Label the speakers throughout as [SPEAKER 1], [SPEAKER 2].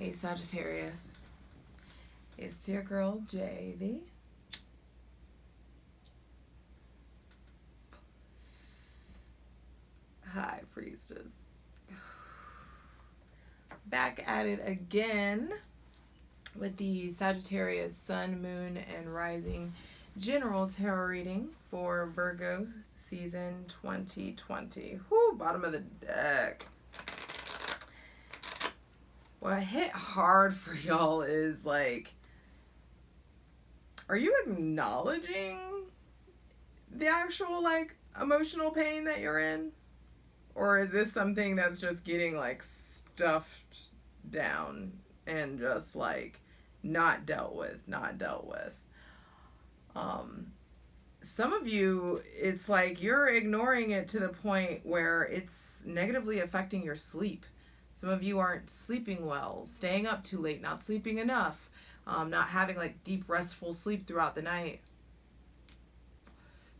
[SPEAKER 1] Hey Sagittarius, it's your girl JV. Hi Priestess. Back at it again with the Sagittarius Sun, Moon, and Rising General Tarot reading for Virgo season 2020. Whoo, bottom of the deck. What hit hard for y'all is like, are you acknowledging the actual like emotional pain that you're in? Or is this something that's just getting like stuffed down and just like not dealt with? Some of you, it's like you're ignoring it to the point where it's negatively affecting your sleep. Some of you aren't sleeping well, staying up too late, not sleeping enough, not having like deep restful sleep throughout the night.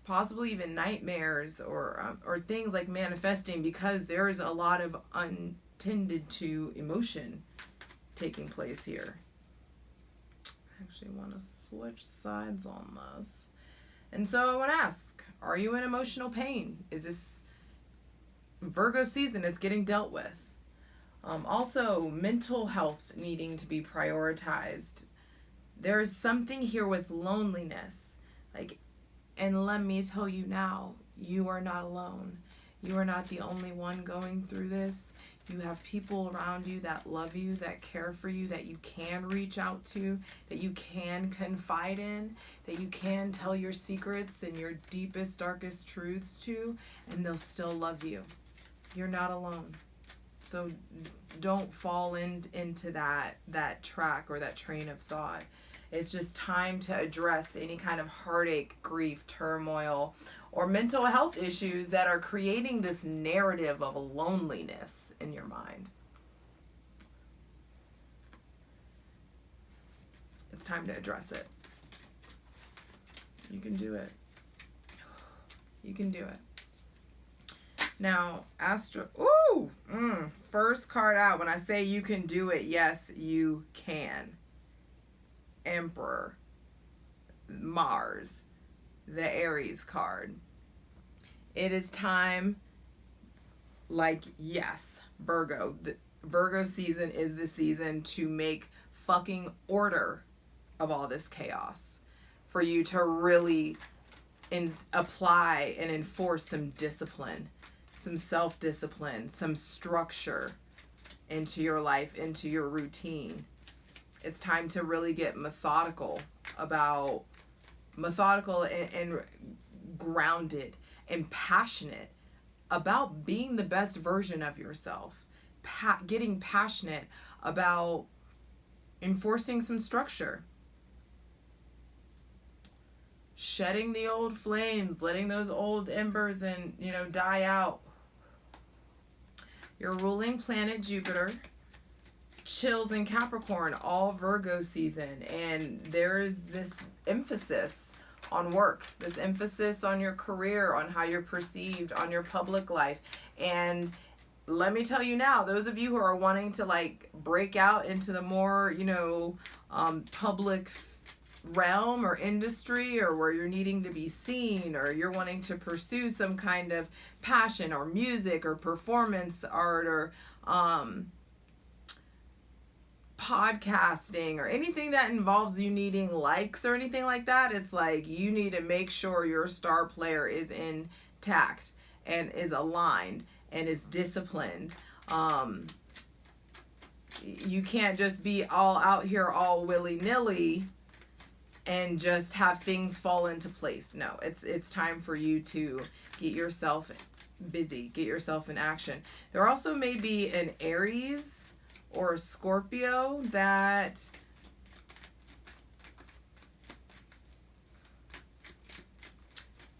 [SPEAKER 1] Possibly even nightmares or things like manifesting because there's a lot of untended to emotion taking place here. I actually want to switch sides on this. And so I want to ask, are you in emotional pain? Is this Virgo season? It's getting dealt with. Also, mental health needing to be prioritized. There's something here with loneliness. And let me tell you now, you are not alone. You are not the only one going through this. You have people around you that love you, that care for you, that you can reach out to, that you can confide in, that you can tell your secrets and your deepest, darkest truths to, and they'll still love you. You're not alone. So don't fall into that track or that train of thought. It's just time to address any kind of heartache, grief, turmoil, or mental health issues that are creating this narrative of loneliness in your mind. It's time to address it. You can do it. You can do it. Now, first card out. When I say you can do it, yes, you can. Emperor, Mars, the Aries card. It is time, yes, Virgo. The Virgo season is the season to make fucking order of all this chaos. For you to really apply and enforce some discipline, some self-discipline, some structure into your life, into your routine. It's time to really get methodical and grounded and passionate about being the best version of yourself. Getting passionate about enforcing some structure. Shedding the old flames, letting those old embers die out. Your ruling planet Jupiter chills in Capricorn all Virgo season, and there's this emphasis on work, this emphasis on your career, on how you're perceived, on your public life. And let me tell you now, those of you who are wanting to break out into the more public realm or industry, or where you're needing to be seen, or you're wanting to pursue some kind of passion or music or performance art or podcasting or anything that involves you needing likes or anything like that, it's like you need to make sure your star player is intact and is aligned and is disciplined. You can't just be all out here all willy-nilly and just have things fall into place. No, it's time for you to get yourself busy, get yourself in action. There also may be an Aries or a Scorpio that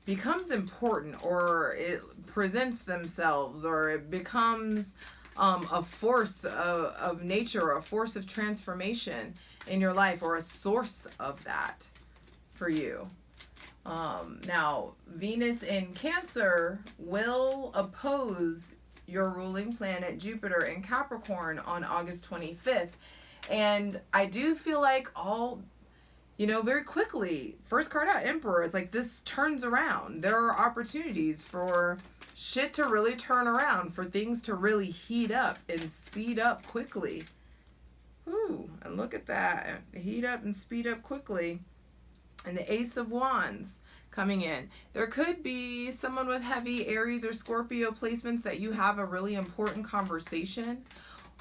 [SPEAKER 1] becomes important, or it presents themselves, or it becomes a force of nature, a force of transformation in your life, or a source of that for you. Now, Venus in Cancer will oppose your ruling planet Jupiter in Capricorn on August 25th. And I do feel like very quickly, first card out, Emperor, it's like this turns around. There are opportunities for shit to really turn around, for things to really heat up and speed up quickly. Ooh, and look at that. Heat up and speed up quickly. And the Ace of Wands coming in. There could be someone with heavy Aries or Scorpio placements that you have a really important conversation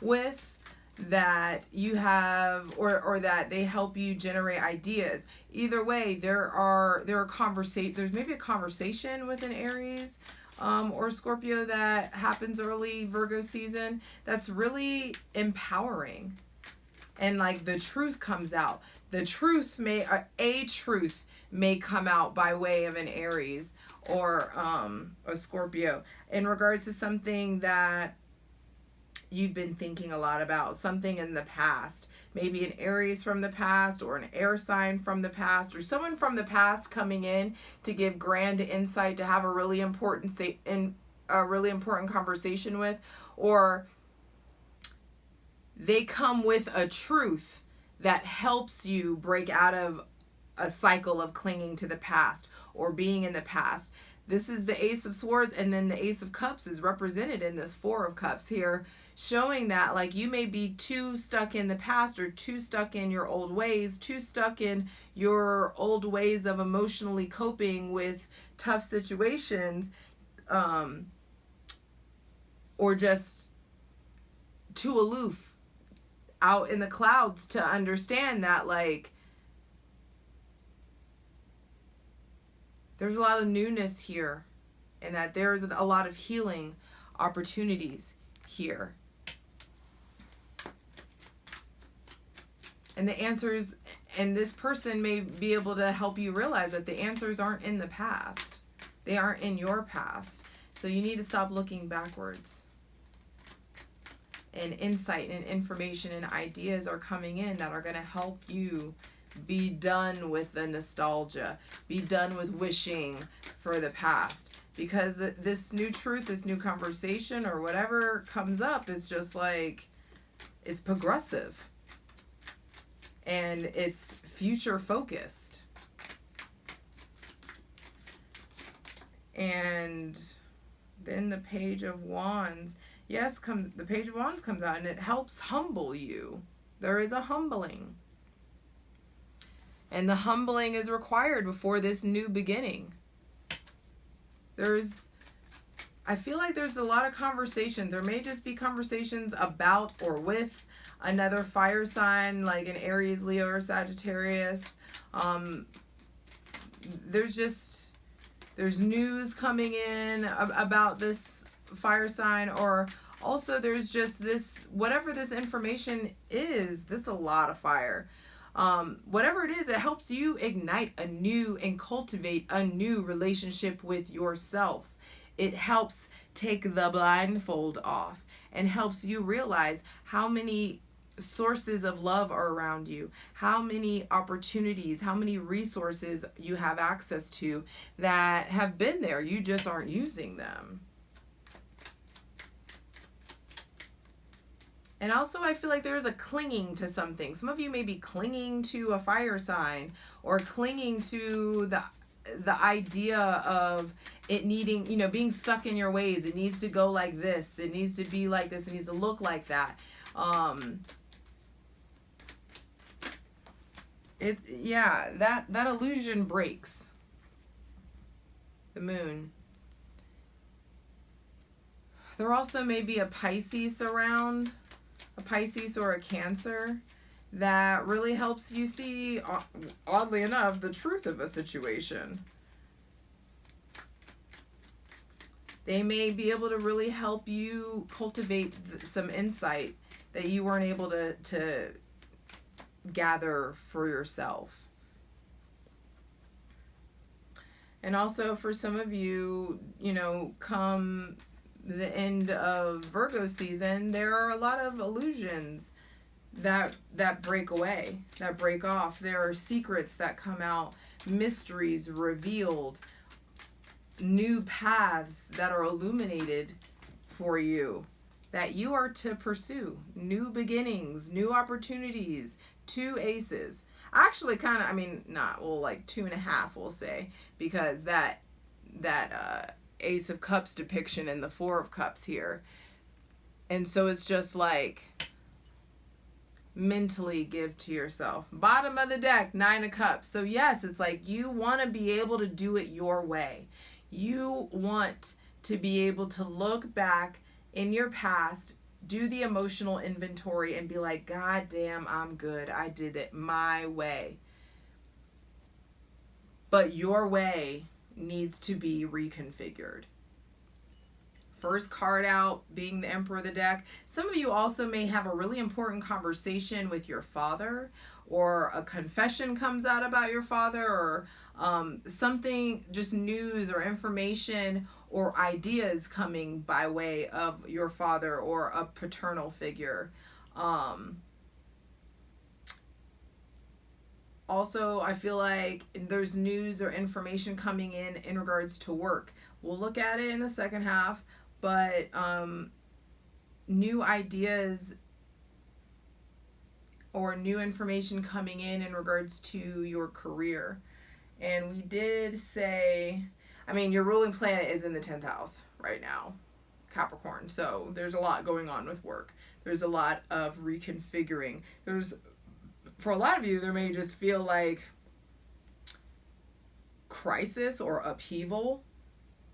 [SPEAKER 1] with, that you have, or that they help you generate ideas. Either way, there are there's maybe a conversation with an Aries or Scorpio that happens early Virgo season that's really empowering, and like the truth comes out. The truth a truth may come out by way of an Aries or a Scorpio in regards to something that you've been thinking a lot about, something in the past, maybe an Aries from the past or an air sign from the past, or someone from the past coming in to give grand insight, to have a really important conversation with, or they come with a truth that helps you break out of a cycle of clinging to the past or being in the past. This is the Ace of Swords, and then the Ace of Cups is represented in this Four of Cups here, showing that like you may be too stuck in the past, or too stuck in your old ways, too stuck in your old ways of emotionally coping with tough situations, or just too aloof out in the clouds to understand that like there's a lot of newness here, and that there's a lot of healing opportunities here. And the answers, and this person may be able to help you realize that the answers aren't in the past. They aren't in your past. So you need to stop looking backwards. And insight and information and ideas are coming in that are going to help you be done with the nostalgia. Be done with wishing for the past. Because this new truth, this new conversation, or whatever comes up is just like, it's progressive. And it's future focused. And then the Page of Wands. Yes, the Page of Wands comes out, and it helps humble you. There is a humbling. And the humbling is required before this new beginning. I feel like there's a lot of conversations. There may just be conversations about or with another fire sign, like an Aries, Leo, or Sagittarius. There's news coming in about this fire sign, or also there's just this, whatever this information is, this a lot of fire. Whatever it is, it helps you ignite a new and cultivate a new relationship with yourself. It helps take the blindfold off and helps you realize how many sources of love are around you, how many opportunities, how many resources you have access to that have been there. You just aren't using them. And also, I feel like there's a clinging to something. Some of you may be clinging to a fire sign, or clinging to the idea of it needing, being stuck in your ways. It needs to go like this. It needs to be like this. It needs to look like that. That illusion breaks. The Moon. There also may be a Pisces around, a Pisces or a Cancer, that really helps you see, oddly enough, the truth of a situation. They may be able to really help you cultivate some insight that you weren't able to gather for yourself. And also for some of you, come the end of Virgo season, there are a lot of illusions that break away, that break off. There are secrets that come out, mysteries revealed, new paths that are illuminated for you that you are to pursue new beginnings, new opportunities, 2 aces. Actually, kind of, I mean, not, well, like 2.5, we'll say, because that Ace of Cups depiction and the 4 of Cups here. And so it's just like mentally give to yourself. Bottom of the deck, 9 of Cups. So yes, it's like you want to be able to do it your way. You want to be able to look back in your past, do the emotional inventory, and be like, God damn, I'm good. I did it my way. But your way needs to be reconfigured. First card out being the Emperor of the deck. Some of you also may have a really important conversation with your father, or a confession comes out about your father, or something, just news or information or ideas coming by way of your father or a paternal figure. Also, I feel like there's news or information coming in regards to work. We'll look at it in the second half, but new ideas or new information coming in regards to your career. And we did say, I mean, your ruling planet is in the 10th house right now, Capricorn. So there's a lot going on with work. There's a lot of reconfiguring. For a lot of you, there may just feel like crisis or upheaval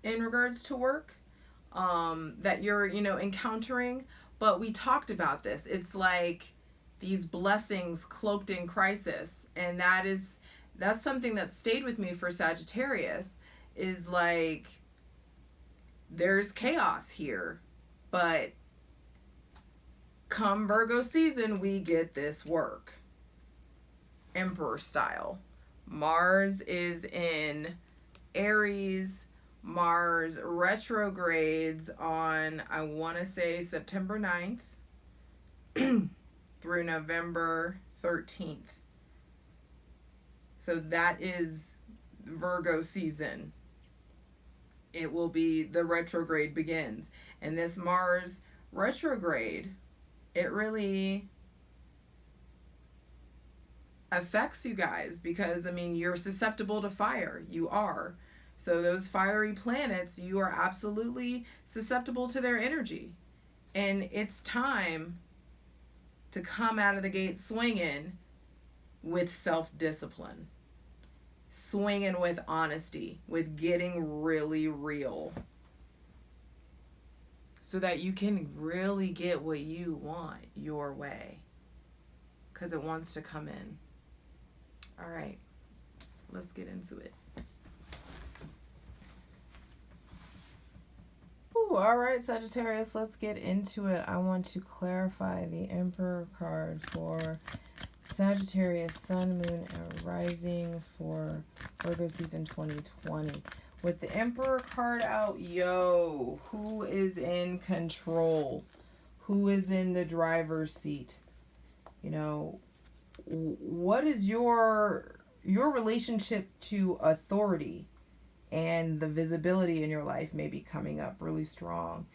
[SPEAKER 1] in regards to work that you're, encountering. But we talked about this. It's like these blessings cloaked in crisis. And that's something that stayed with me for Sagittarius, is like there's chaos here, but come Virgo season, we get this work. Emperor style. Mars is in Aries. Mars retrogrades on, I want to say, September 9th through November 13th. So that is Virgo season. It will be, the retrograde begins. And this Mars retrograde, it really affects you guys because, I mean, you're susceptible to fire. You are. So those fiery planets, you are absolutely susceptible to their energy. And it's time to come out of the gate swinging with self-discipline. Swinging with honesty, with getting really real. So that you can really get what you want your way. Because it wants to come in. All right, let's get into it. Ooh, all right, Sagittarius, let's get into it. I want to clarify the Emperor card for Sagittarius, Sun, Moon, and Rising for Virgo season 2020. With the Emperor card out, who is in control? Who is in the driver's seat? What is your relationship to authority? And the visibility in your life may be coming up really strong.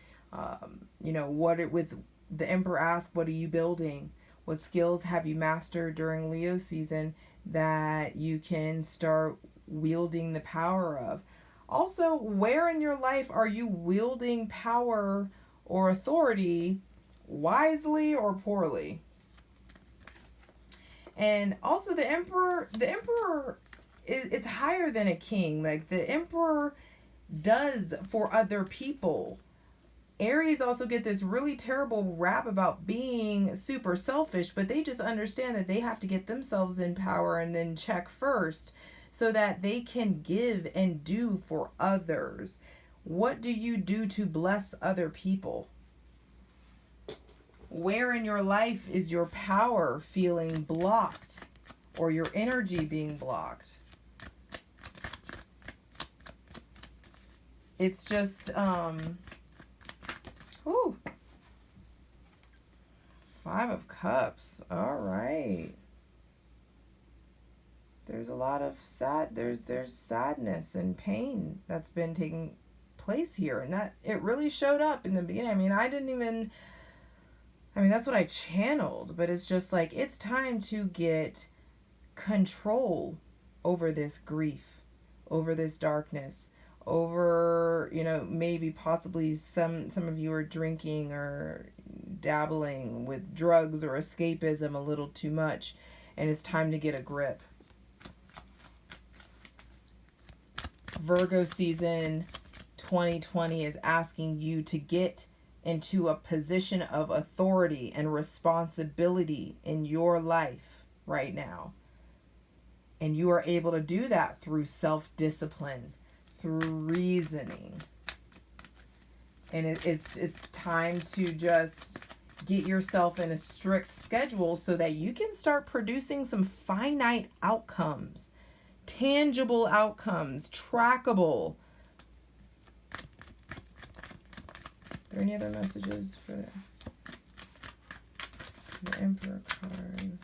[SPEAKER 1] With the Emperor asks, what are you building? What skills have you mastered during Leo season that you can start wielding the power of? Also, where in your life are you wielding power or authority wisely or poorly? And also the Emperor it's higher than a king. Like the Emperor does for other people. Aries also get this really terrible rap about being super selfish, but they just understand that they have to get themselves in power and then check first so that they can give and do for others. What do you do to bless other people? Where in your life is your power feeling blocked or your energy being blocked? It's just, 5 of Cups. All right. There's a lot of there's sadness and pain that's been taking place here. And that it really showed up in the beginning. I mean, I didn't even I mean, that's what I channeled, but it's just like, it's time to get control over this grief, over this darkness, over, you know, maybe possibly some of you are drinking or dabbling with drugs or escapism a little too much, and it's time to get a grip. Virgo season 2020 is asking you to get into a position of authority and responsibility in your life right now. And you are able to do that through self-discipline, through reasoning. And it's time to just get yourself in a strict schedule so that you can start producing some finite outcomes, tangible outcomes, trackable. Are there any other messages for the Emperor card?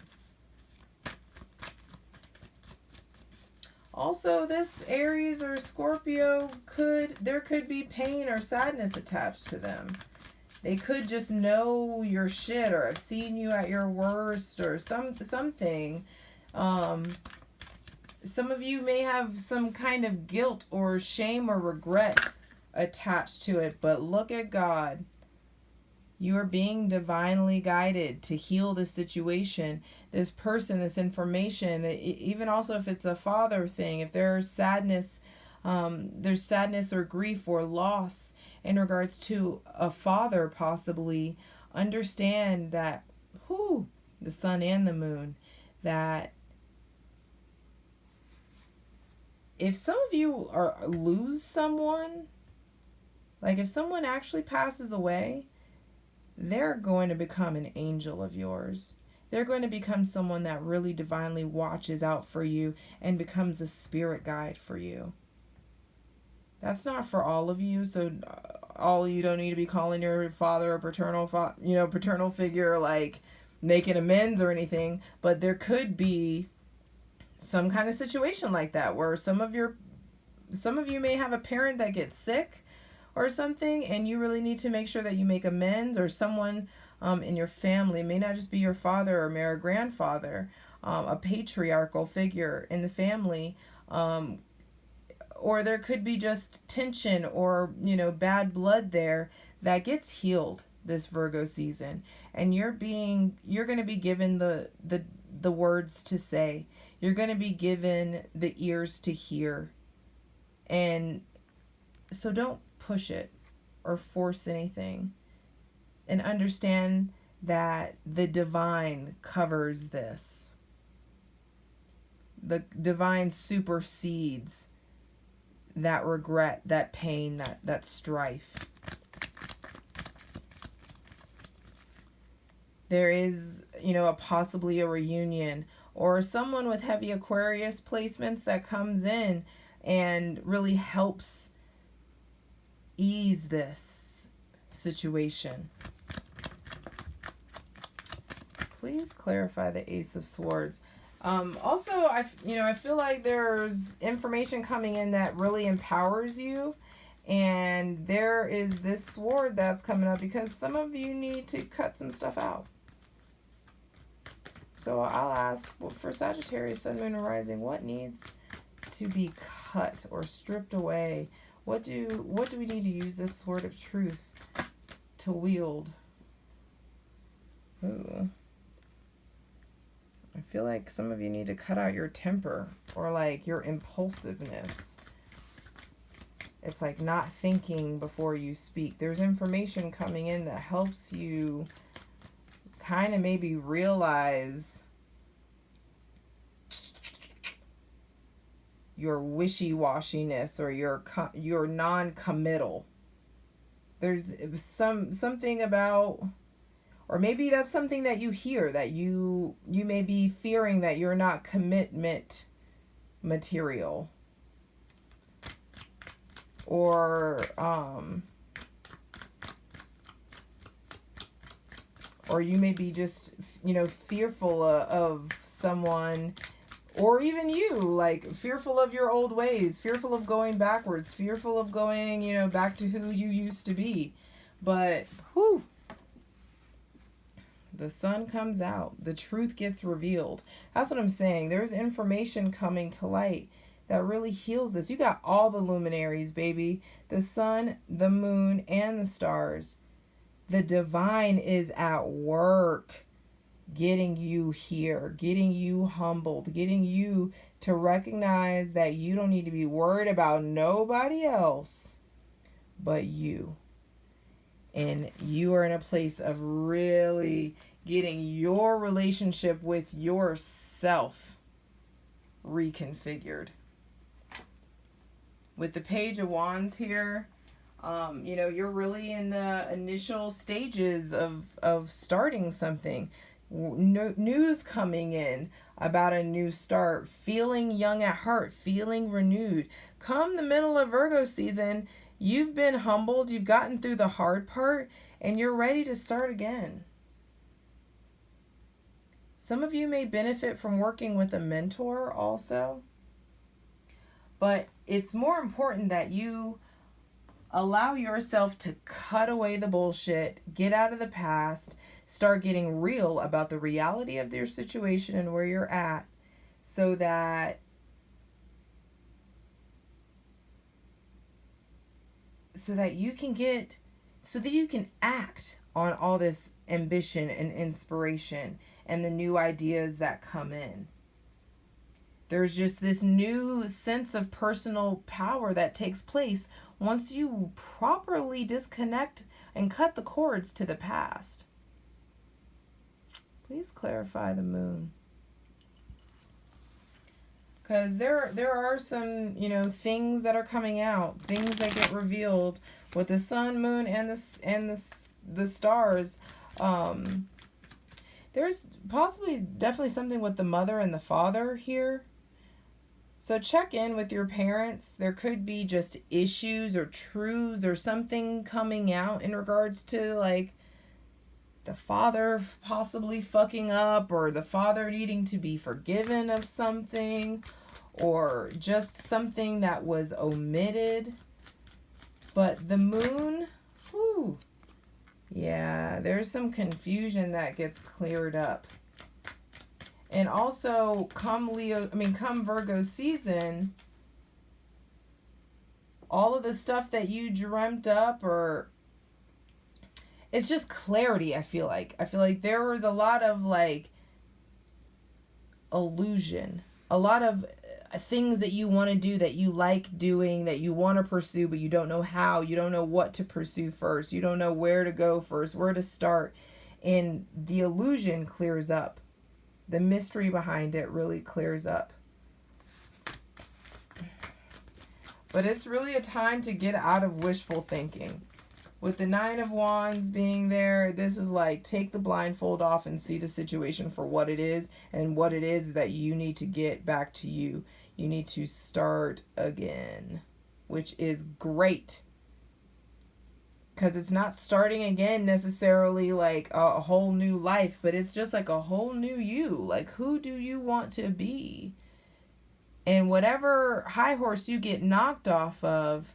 [SPEAKER 1] Also, this Aries or Scorpio there could be pain or sadness attached to them. They could just know your shit or have seen you at your worst or something. Some of you may have some kind of guilt or shame or regret attached to it, but look at God. You are being divinely guided to heal the situation, this person, this information, even also if it's a father thing, if there's sadness or grief or loss in regards to a father possibly, understand that, the sun and the moon, that if some of you lose someone, like if someone actually passes away, they're going to become an angel of yours. They're going to become someone that really divinely watches out for you and becomes a spirit guide for you. That's not for all of you, so all of you don't need to be calling your father or paternal figure, like making amends or anything, but there could be some kind of situation like that where some of you may have a parent that gets sick or something, and you really need to make sure that you make amends, or someone in your family, it may not just be your father or your grandfather, a patriarchal figure in the family, or there could be just tension or, bad blood there that gets healed this Virgo season, and you're going to be given the words to say. You're going to be given the ears to hear. And so don't push it or force anything, and understand that the divine covers this. The divine supersedes that regret, that pain, that strife. There is, possibly a reunion or someone with heavy Aquarius placements that comes in and really helps ease this situation. Please clarify the Ace of Swords. Also, I feel like there's information coming in that really empowers you, and there is this sword that's coming up because some of you need to cut some stuff out. So I'll ask, for Sagittarius, Sun, Moon, and Rising, what needs to be cut or stripped away? What do we need to use this sword of truth to wield? Ooh. I feel like some of you need to cut out your temper or like your impulsiveness. It's like not thinking before you speak. There's information coming in that helps you kind of maybe realize your wishy-washiness or your non-committal. There's something about, or maybe that's something that you hear, that you may be fearing that you're not commitment material, or you may be just fearful of someone, or even you, like fearful of your old ways, fearful of going backwards, fearful of going back to who you used to be. But The sun comes out. The truth gets revealed. That's what I'm saying. There's information coming to light that really heals this. You got all the luminaries, baby. The sun, the moon, and the stars. The divine is at work getting you here, getting you humbled, getting you to recognize that you don't need to be worried about nobody else but you. And you are in a place of really getting your relationship with yourself reconfigured. With the Page of Wands here, you're really in the initial stages of starting something. News coming in about a new start, feeling young at heart, feeling renewed. Come the middle of Virgo season, you've been humbled, you've gotten through the hard part, and you're ready to start again. Some of you may benefit from working with a mentor also, but it's more important that you allow yourself to cut away the bullshit, get out of the past, start getting real about the reality of your situation and where you're at, so that you can act on all this ambition and inspiration and the new ideas that come in. There's just this new sense of personal power that takes place once you properly disconnect and cut the cords to the past. Please clarify the moon. Because there are some, things that are coming out, things that get revealed with the sun, moon, and the stars. There's definitely something with the mother and the father here. So check in with your parents. There could be just issues or truths or something coming out in regards to like the father possibly fucking up, or the father needing to be forgiven of something, or just something that was omitted. But the moon, yeah, there's some confusion that gets cleared up. And also, come Virgo season, all of the stuff that you dreamt up, or it's just clarity. I feel like there was a lot of like illusion, a lot of things that you want to do, that you like doing, that you want to pursue, but you don't know how, you don't know what to pursue first, you don't know where to go first, where to start, and the illusion clears up. The mystery behind it really clears up. But it's really a time to get out of wishful thinking. With the Nine of Wands being there, this is like, take the blindfold off and see the situation for what it is. And what it is that you need to get back to you. You need to start again, which is great. Because it's not starting again necessarily like a whole new life, but it's just like a whole new you. Like, who do you want to be? And whatever high horse you get knocked off of,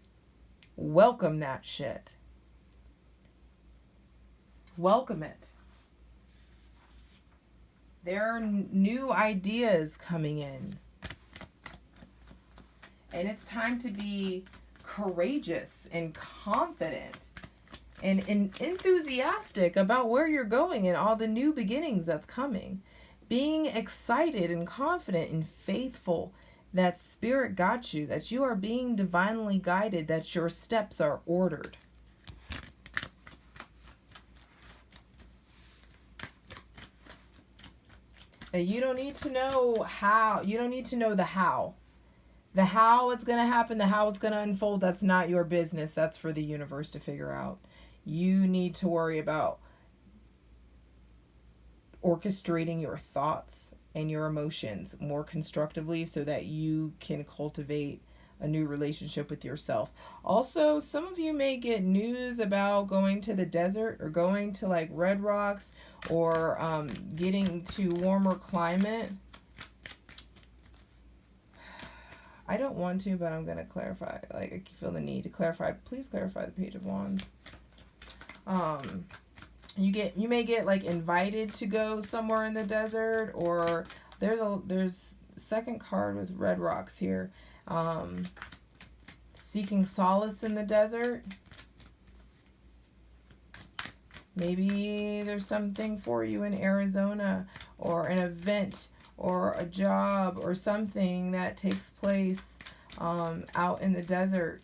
[SPEAKER 1] welcome that shit. Welcome it. There are new ideas coming in. And it's time to be courageous and confident and enthusiastic about where you're going and all the new beginnings that's coming. Being excited and confident and faithful that spirit got you, that you are being divinely guided, that your steps are ordered. And you don't need to know how, you don't need to know the how. The how it's going to happen, the how it's going to unfold, that's not your business. That's for the universe to figure out. You need to worry about orchestrating your thoughts and your emotions more constructively so that you can cultivate a new relationship with yourself. Also, some of you may get news about going to the desert or going to like Red Rocks or getting to warmer climate. I don't want to, but I'm going to clarify. Like, I feel the need to clarify. Please clarify the Page of Wands. you may get like invited to go somewhere in the desert, or there's second card with red rocks here. Seeking solace in the desert. Maybe there's something for you in Arizona, or an event or a job or something that takes place out in the desert.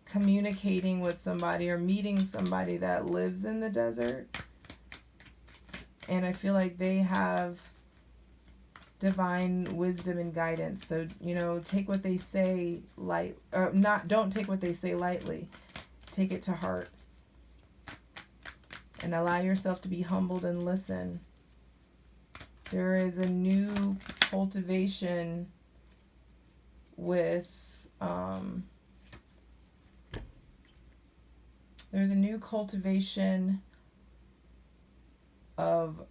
[SPEAKER 1] Communicating with somebody or meeting somebody that lives in the desert. And I feel like they have divine wisdom and guidance. So, take what they say don't take what they say lightly. Take it to heart. And allow yourself to be humbled and listen. There is a new cultivation with there's a new cultivation of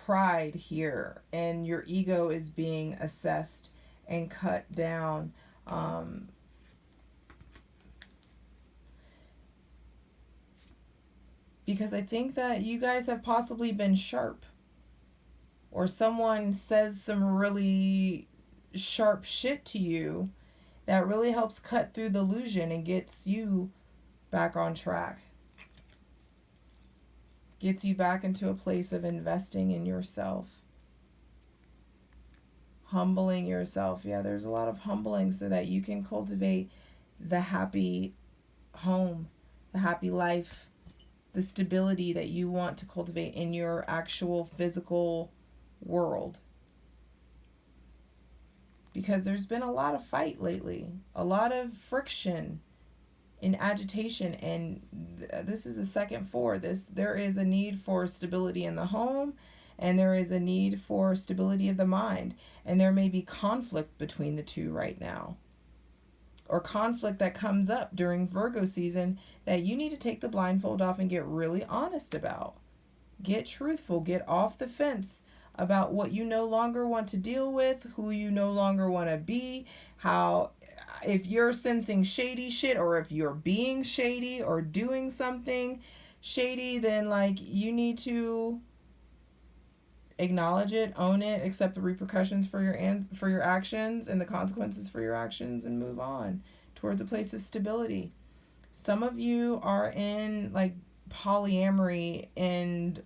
[SPEAKER 1] pride here, and your ego is being assessed and cut down. Because I think that you guys have possibly been sharp, or someone says some really sharp shit to you that really helps cut through the illusion and gets you back on track. Gets you back into a place of investing in yourself. Humbling yourself. Yeah, there's a lot of humbling so that you can cultivate the happy home, the happy life, the stability that you want to cultivate in your actual physical world. Because there's been a lot of fight lately, a lot of friction and agitation, and this is the second four. There is a need for stability in the home, and there is a need for stability of the mind, and there may be conflict between the two right now, or conflict that comes up during Virgo season that you need to take the blindfold off and get really honest about. Get truthful, get off the fence about what you no longer want to deal with, who you no longer want to be, how, if you're sensing shady shit, or if you're being shady or doing something shady, then you need to acknowledge it, own it, accept the repercussions for your actions and the consequences for your actions, and move on towards a place of stability. Some of you are in polyamory, and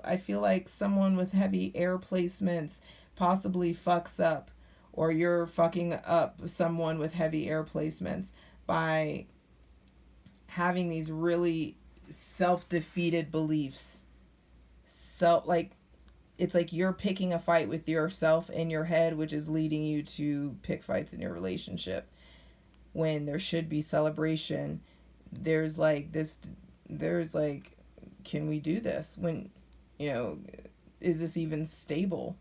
[SPEAKER 1] I feel like someone with heavy air placements possibly fucks up, or you're fucking up someone with heavy air placements by having these really self-defeated beliefs. It's like you're picking a fight with yourself in your head, which is leading you to pick fights in your relationship when there should be celebration. There's can we do this? When, is this even stable?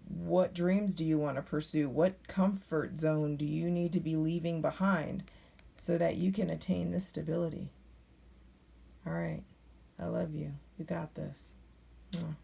[SPEAKER 1] What dreams do you want to pursue? What comfort zone do you need to be leaving behind so that you can attain this stability? All right. I love you. You got this. Mwah.